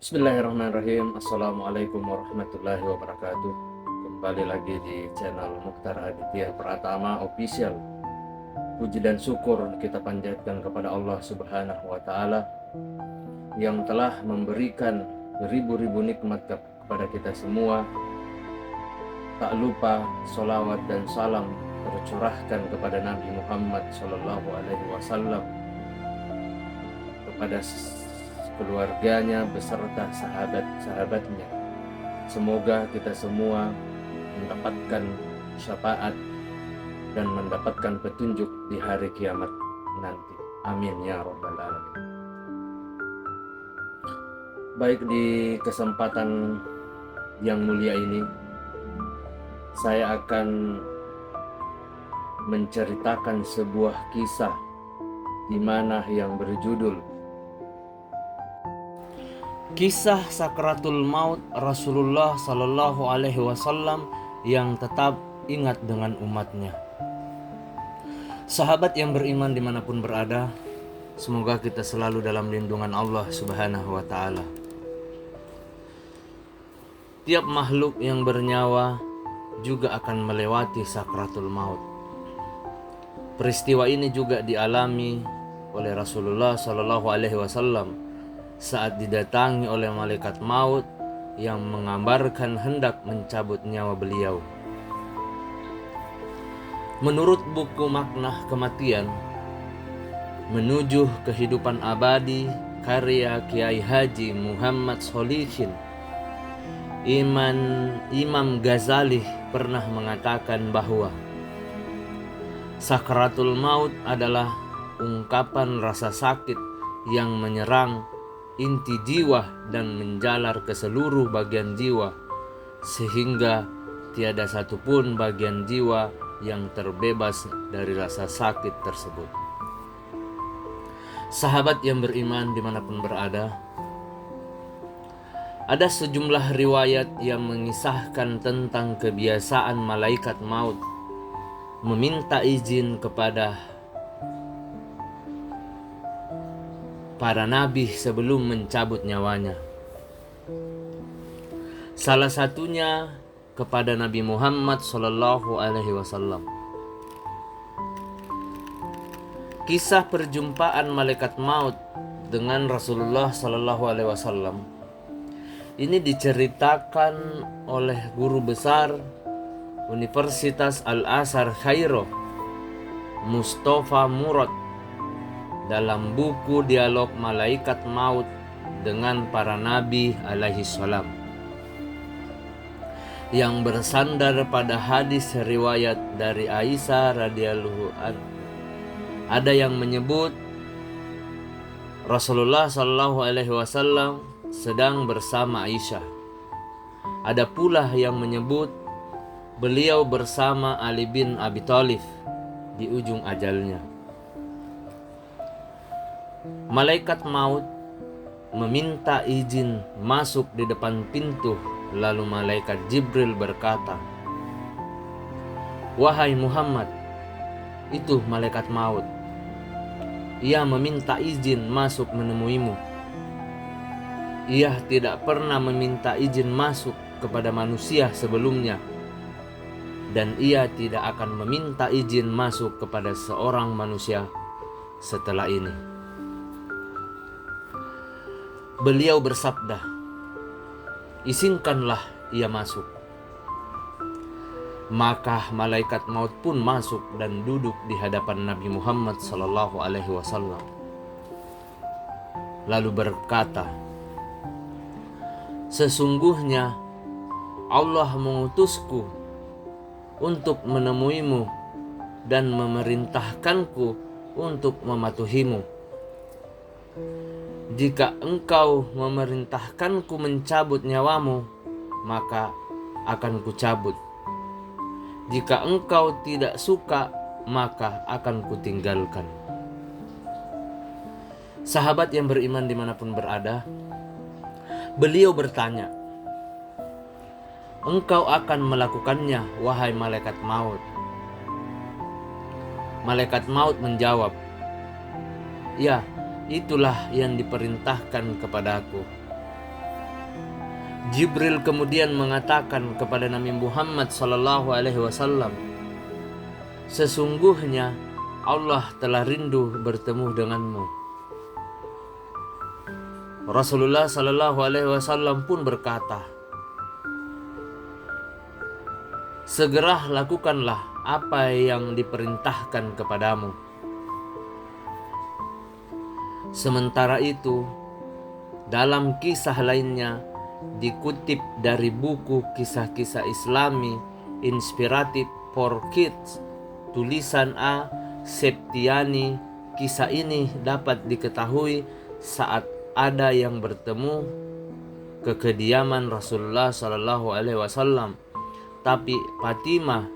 Bismillahirrahmanirrahim. Assalamualaikum warahmatullahi wabarakatuh. Kembali lagi di channel Mukhtar Aditya Pratama Official. Puji dan syukur kita panjatkan kepada Allah Subhanahu wa Ta'ala yang telah memberikan beribu-ribu nikmat kepada kita semua. Tak lupa sholawat dan salam tercurahkan kepada Nabi Muhammad Sallallahu Alaihi Wasallam, kepada keluarganya beserta sahabat-sahabatnya. Semoga kita semua mendapatkan syafaat dan mendapatkan petunjuk di hari kiamat nanti. Amin ya rabbal alamin. Baik, di kesempatan yang mulia ini saya akan menceritakan sebuah kisah di mana yang berjudul Kisah Sakratul Maut Rasulullah Sallallahu Alaihi Wasallam yang tetap ingat dengan umatnya. Sahabat yang beriman dimanapun berada, semoga kita selalu dalam lindungan Allah Subhanahu wa Ta'ala. Tiap makhluk yang bernyawa juga akan melewati sakratul maut. Peristiwa ini juga dialami oleh Rasulullah Sallallahu Alaihi Wasallam saat didatangi oleh malaikat maut yang mengabarkan hendak mencabut nyawa beliau. Menurut buku Makna Kematian Menuju Kehidupan Abadi karya Kiai Haji Muhammad Sholihin, Imam Ghazali pernah mengatakan bahwa sakratul maut adalah ungkapan rasa sakit yang menyerang inti jiwa dan menjalar ke seluruh bagian jiwa, sehingga tiada satupun bagian jiwa yang terbebas dari rasa sakit tersebut. Sahabat yang beriman dimanapun berada, ada sejumlah riwayat yang mengisahkan tentang kebiasaan malaikat maut meminta izin kepada para nabi sebelum mencabut nyawanya. Salah satunya kepada Nabi Muhammad Sallallahu Alaihi Wasallam. Kisah perjumpaan malaikat maut dengan Rasulullah Sallallahu Alaihi Wasallam ini diceritakan oleh guru besar Universitas Al-Azhar Kairo, Mustafa Murad, dalam buku Dialog Malaikat Maut dengan Para Nabi alaihi salam, yang bersandar pada hadis riwayat dari Aisyah radhiyallahu anha. Ada yang menyebut Rasulullah sallallahu alaihi wasallam sedang bersama Aisyah. Ada pula yang menyebut beliau bersama Ali bin Abi Thalib di ujung ajalnya. Malaikat maut meminta izin masuk di depan pintu, lalu malaikat Jibril berkata, "Wahai Muhammad, itu malaikat maut. Ia meminta izin masuk menemuimu. Ia tidak pernah meminta izin masuk kepada manusia sebelumnya, dan ia tidak akan meminta izin masuk kepada seorang manusia setelah ini." Beliau bersabda, "Izinkanlah ia masuk." Maka malaikat maut pun masuk dan duduk di hadapan Nabi Muhammad sallallahu alaihi wasallam. Lalu berkata, "Sesungguhnya Allah mengutusku untuk menemuimu dan memerintahkanku untuk mematuhimu. Jika engkau memerintahkanku mencabut nyawamu, maka akan kucabut. Jika engkau tidak suka, maka akan kutinggalkan." Sahabat yang beriman dimanapun berada, beliau bertanya, "Engkau akan melakukannya, wahai malaikat maut?" Malaikat maut menjawab, "Ya, itulah yang diperintahkan kepadaku." Jibril kemudian mengatakan kepada Nabi Muhammad SAW, sesungguhnya Allah telah rindu bertemu denganmu. Rasulullah SAW pun berkata, segera lakukanlah apa yang diperintahkan kepadamu. Sementara itu, dalam kisah lainnya dikutip dari buku kisah-kisah Islami inspiratif for kids tulisan A. Septiani, kisah ini dapat diketahui saat ada yang bertemu ke kediaman Rasulullah SAW, tapi Fatimah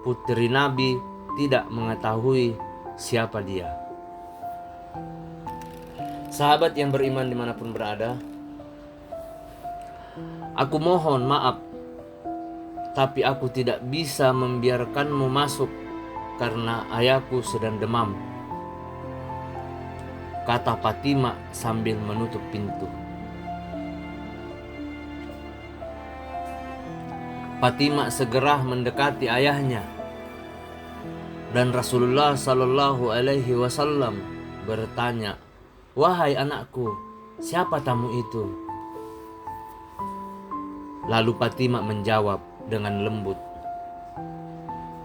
putri Nabi tidak mengetahui siapa dia. Sahabat yang beriman dimanapun berada, aku mohon maaf, tapi aku tidak bisa membiarkanmu masuk karena ayahku sedang demam, kata Fatimah sambil menutup pintu. Fatimah segera mendekati ayahnya, dan Rasulullah SAW bertanya, wahai anakku, siapa tamu itu? Lalu Fatimah menjawab dengan lembut,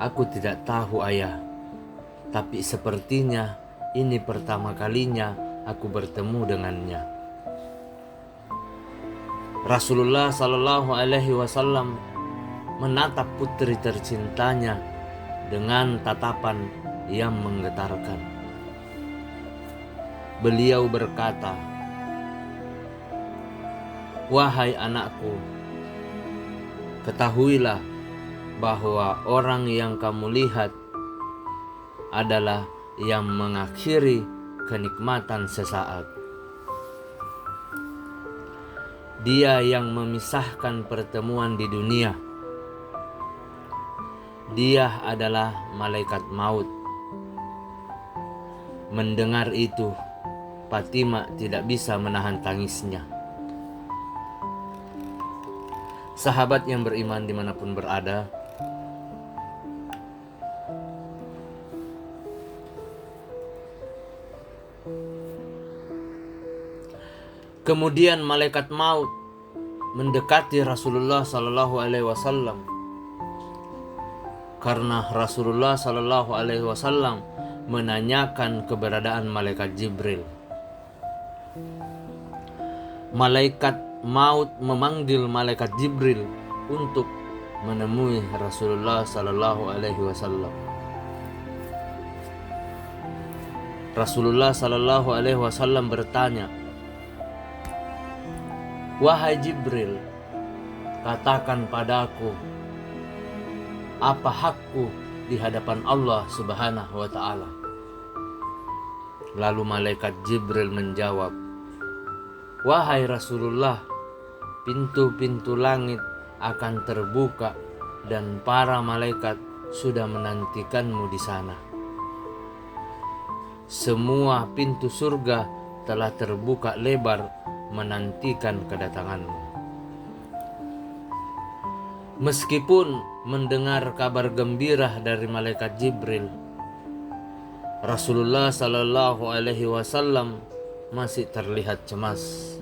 aku tidak tahu ayah, tapi sepertinya ini pertama kalinya aku bertemu dengannya. Rasulullah SAW menatap putri tercintanya dengan tatapan yang menggetarkan. Beliau berkata, wahai anakku, ketahuilah bahwa orang yang kamu lihat adalah yang mengakhiri kenikmatan sesaat. Dia yang memisahkan pertemuan di dunia. Dia adalah malaikat maut. Mendengar itu, Fatimah tidak bisa menahan tangisnya. Sahabat yang beriman dimanapun berada, kemudian malaikat maut mendekati Rasulullah SAW karena Rasulullah SAW menanyakan keberadaan malaikat Jibril. Malaikat maut memanggil malaikat Jibril untuk menemui Rasulullah SAW. Rasulullah SAW bertanya, wahai Jibril, katakan padaku, apa hakku di hadapan Allah Subhanahu wa Ta'ala? Lalu malaikat Jibril menjawab, wahai Rasulullah, pintu-pintu langit akan terbuka dan para malaikat sudah menantikanmu di sana. Semua pintu surga telah terbuka lebar menantikan kedatanganmu. Meskipun mendengar kabar gembira dari malaikat Jibril, Rasulullah SAW masih terlihat cemas.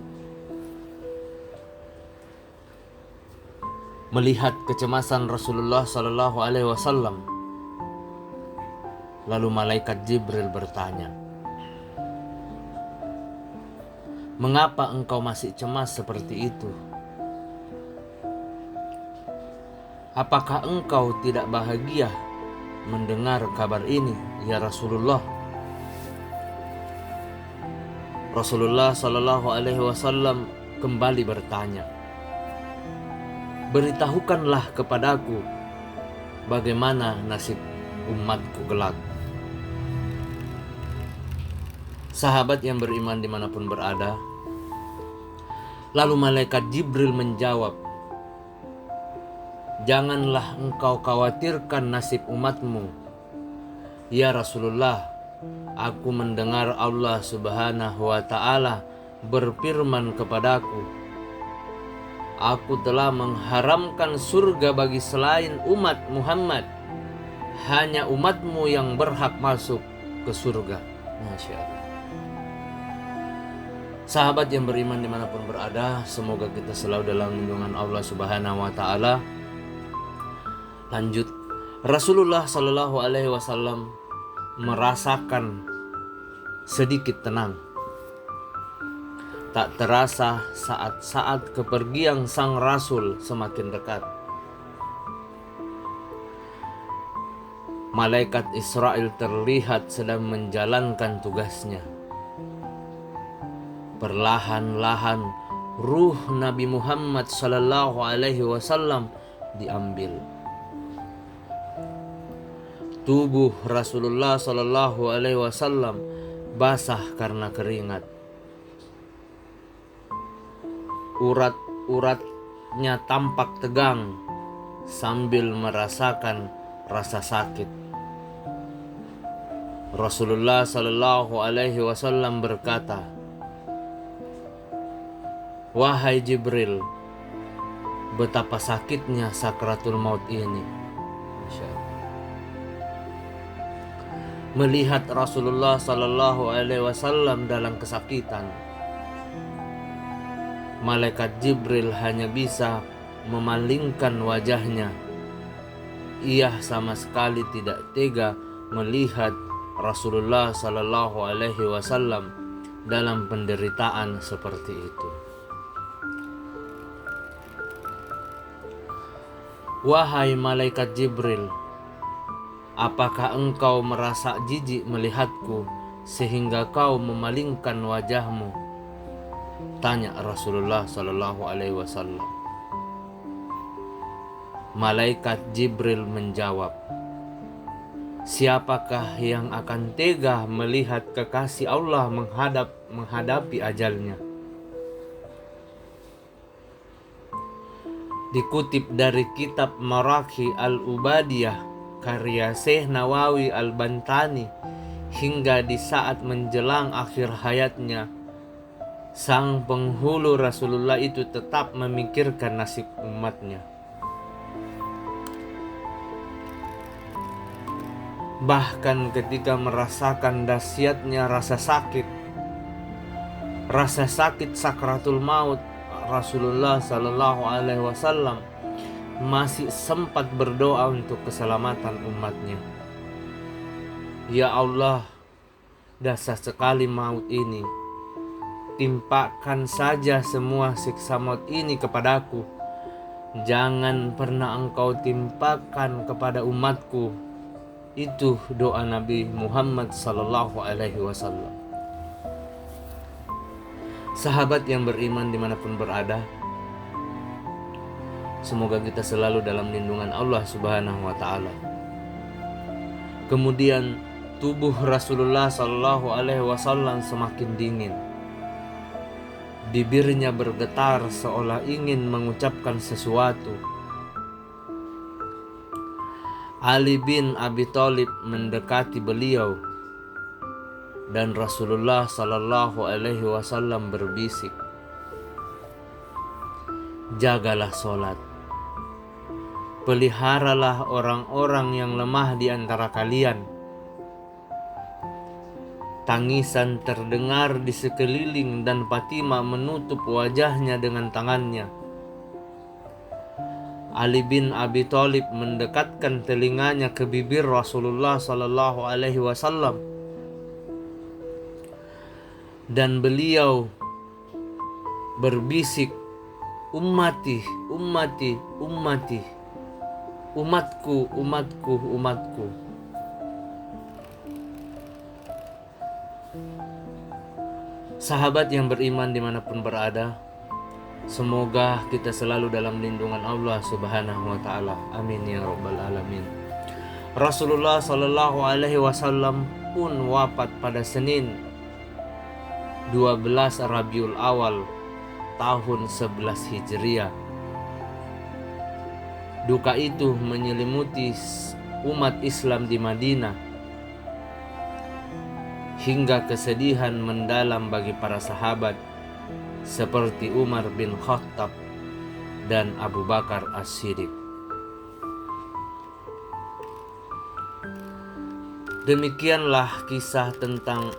Melihat kecemasan Rasulullah SAW, lalu malaikat Jibril bertanya, mengapa engkau masih cemas seperti itu? Apakah engkau tidak bahagia mendengar kabar ini, ya Rasulullah? Rasulullah SAW kembali bertanya, beritahukanlah kepadaku bagaimana nasib umatku kelak. Sahabat yang beriman dimanapun berada, lalu malaikat Jibril menjawab, janganlah engkau khawatirkan nasib umatmu, ya Rasulullah. Aku mendengar Allah Subhanahu wa Ta'ala berfirman kepadaku, Aku telah mengharamkan surga bagi selain umat Muhammad. Hanya umatmu yang berhak masuk ke surga. Masya Allah. Sahabat yang beriman dimanapun berada, semoga kita selalu dalam lindungan Allah Subhanahu wa Ta'ala. Lanjut, Rasulullah Shallallahu Alaihi Wasallam merasakan sedikit tenang. Tak terasa saat-saat kepergian sang Rasul semakin dekat. Malaikat Israel terlihat sedang menjalankan tugasnya. Perlahan-lahan ruh Nabi Muhammad Sallallahu Alaihi Wasallam diambil. Tubuh Rasulullah Sallallahu Alaihi Wasallam basah karena keringat. Urat-uratnya tampak tegang sambil merasakan rasa sakit. Rasulullah Sallallahu Alaihi Wasallam berkata, "Wahai Jibril, betapa sakitnya sakratul maut ini." Masya Allah. Melihat Rasulullah Sallallahu Alaihi Wasallam dalam kesakitan, malaikat Jibril hanya bisa memalingkan wajahnya. Ia sama sekali tidak tega melihat Rasulullah Sallallahu Alaihi Wasallam dalam penderitaan seperti itu. Wahai malaikat Jibril, apakah engkau merasa jijik melihatku sehingga kau memalingkan wajahmu? Tanya Rasulullah Sallallahu Alaihi Wasallam. Malaikat Jibril menjawab, siapakah yang akan tega melihat kekasih Allah menghadapi ajalnya? Dikutip dari kitab Maraqi Al-Ubadiyah karya Syekh Nawawi Al-Bantani, hingga di saat menjelang akhir hayatnya, sang penghulu Rasulullah itu tetap memikirkan nasib umatnya. Bahkan ketika merasakan dahsyatnya rasa sakit sakratul maut, Rasulullah Sallallahu Alaihi Wasallam masih sempat berdoa untuk keselamatan umatnya. Ya Allah, dahsyat sekali maut ini. Timpakan saja semua siksa maut ini kepadaku. Jangan pernah engkau timpakan kepada umatku. Itu doa Nabi Muhammad Sallallahu Alaihi Wasallam. Sahabat yang beriman dimanapun berada, semoga kita selalu dalam lindungan Allah Subhanahu wa Ta'ala. Kemudian tubuh Rasulullah Sallallahu Alaihi Wasallam semakin dingin. Bibirnya bergetar seolah ingin mengucapkan sesuatu. Ali bin Abi Thalib mendekati beliau, dan Rasulullah Sallallahu Alaihi Wasallam berbisik, jagalah solat, peliharalah orang-orang yang lemah di antara kalian. Tangisan terdengar di sekeliling dan Fatimah menutup wajahnya dengan tangannya. Ali bin Abi Thalib mendekatkan telinganya ke bibir Rasulullah Sallallahu Alaihi Wasallam, dan beliau berbisik, ummati, ummati, ummati, umatku, umatku, umatku. Sahabat yang beriman dimanapun berada, semoga kita selalu dalam lindungan Allah Subhanahu wa Ta'ala. Amin ya rabbal alamin. Rasulullah Sallallahu Alaihi Wasallam pun wafat pada Senin 12 Rabiul Awal tahun 11 Hijriah. Duka itu menyelimuti umat Islam di Madinah, hingga kesedihan mendalam bagi para sahabat seperti Umar bin Khattab, dan Abu Bakar As-Siddiq. Demikianlah kisah tentang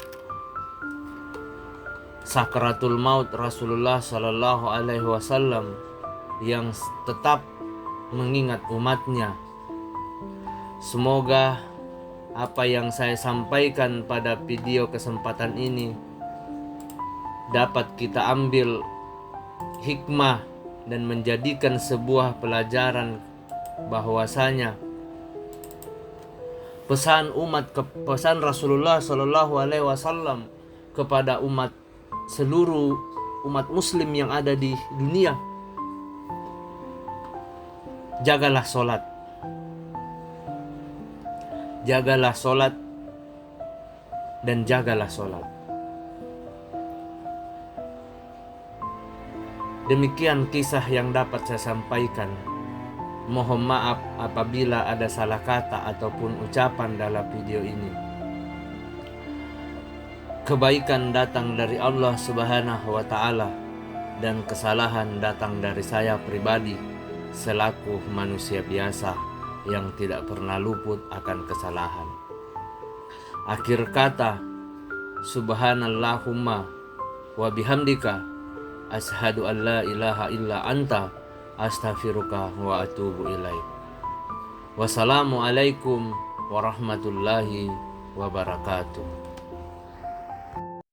sakaratul maut Rasulullah Sallallahu Alaihi Wasallam yang tetap mengingat umatnya. Semoga apa yang saya sampaikan pada video kesempatan ini dapat kita ambil hikmah dan menjadikan sebuah pelajaran bahwasanya pesan Rasulullah Shallallahu Alaihi Wasallam kepada seluruh umat Muslim yang ada di dunia, jagalah solat, dan jagalah solat. Demikian kisah yang dapat saya sampaikan. Mohon maaf apabila ada salah kata ataupun ucapan dalam video ini. Kebaikan datang dari Allah Subhanahu wa Ta'ala, dan kesalahan datang dari saya pribadi selaku manusia biasa yang tidak pernah luput akan kesalahan. Akhir kata, subhanallahumma wa bihamdika asyhadu an la ilaha illa anta astaghfiruka wa atubu ilaik. Wassalamualaikum warahmatullahi wabarakatuh.